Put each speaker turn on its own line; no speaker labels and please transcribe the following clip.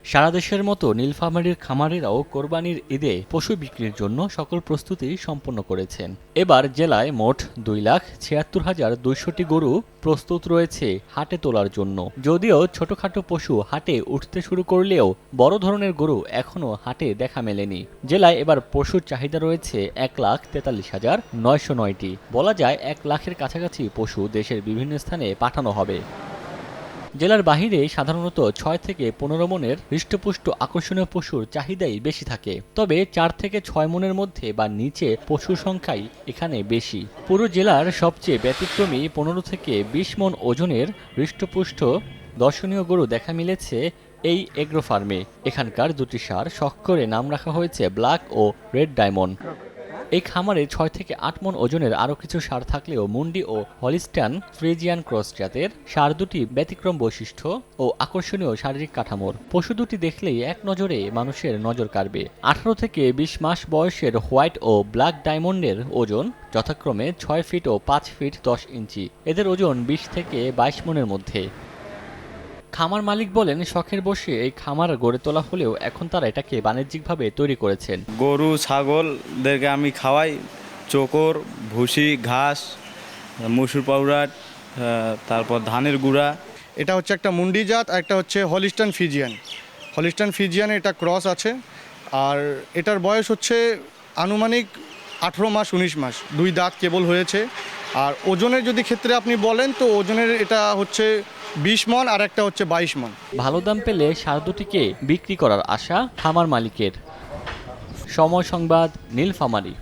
সারা দেশের মতো নীলফামারীর খামারিরাও কোরবানির ঈদে পশু বিক্রির জন্য সকল প্রস্তুতি সম্পন্ন করেছেন। এবার জেলায় মোট 2,76,200টি গরু প্রস্তুত রয়েছে হাটে তোলার জন্য। যদিও ছোটখাটো পশু হাটে উঠতে শুরু করলেও বড় ধরনের গরু এখনও হাটে দেখা মেলেনি। জেলায় এবার পশুর চাহিদা রয়েছে 1,43,909টি। বলা যায় 1 লাখের কাছাকাছি পশু দেশের বিভিন্ন স্থানে পাঠানো হবে। জেলার বাহিরে সাধারণত 6 থেকে 15 মনের হৃষ্টপুষ্ট আকর্ষণীয় পশুর চাহিদাই বেশি থাকে। তবে 4 থেকে 6 মনের মধ্যে বা নিচে পশুর সংখ্যাই এখানে বেশি। পুরো জেলার সবচেয়ে ব্যতিক্রমী 15 থেকে 20 মন ওজনের হৃষ্টপুষ্ট দর্শনীয় গরু দেখা মিলেছে এই এগ্রো ফার্মে। এখানকার দুটি ষাঁড় শখ করে নাম রাখা হয়েছে ব্ল্যাক ও রেড ডায়মন্ড। এই খামারে 6 থেকে 8 মন ওজনের আরও কিছু ষাঁড় থাকলেও মুন্ডি ও হলিস্টান ফ্রিজিয়ান ক্রস জাতের ষাঁড় দুটি ব্যতিক্রম বৈশিষ্ট্য ও আকর্ষণীয় শারীরিক কাঠামোর। পশু দুটি দেখলেই এক নজরে মানুষের নজর কাড়বে। 18 থেকে 20 মাস বয়সের হোয়াইট ও ব্ল্যাক ডায়মন্ডের ওজন যথাক্রমে 6 ফিট ও 5 ফিট 10 ইঞ্চি। এদের ওজন 20 থেকে 22 মনের মধ্যে। খামার মালিক বলেন, শখের বসে এই খামার গড়ে তোলা হলেও এখন তারা এটাকে বাণিজ্যিকভাবে তৈরি করেছেন।
গরু ছাগলদেরকে আমি খাওয়াই চোকর, ভুসি, ঘাস, মসুর পাউডার, তারপর ধানের গুঁড়া।
এটা হচ্ছে একটা মুন্ডি জাত, একটা হচ্ছে হলিস্টান ফিজিয়ান। হলিস্টান ফিজিয়ান এটা ক্রস আছে, আর এটার বয়স হচ্ছে আনুমানিক 18 মাস 19 মাস, 2 দাঁত কেবল হয়েছে। আর ওজনের যদি ক্ষেত্রে আপনি বলেন তো ওজনের এটা হচ্ছে 20 মন আর একটা হচ্ছে 22 মন।
ভালো দাম পেলে ষাঁড় দুটিকে বিক্রি করার আশা খামার মালিকের। সময় সংবাদ, নীলফামারী।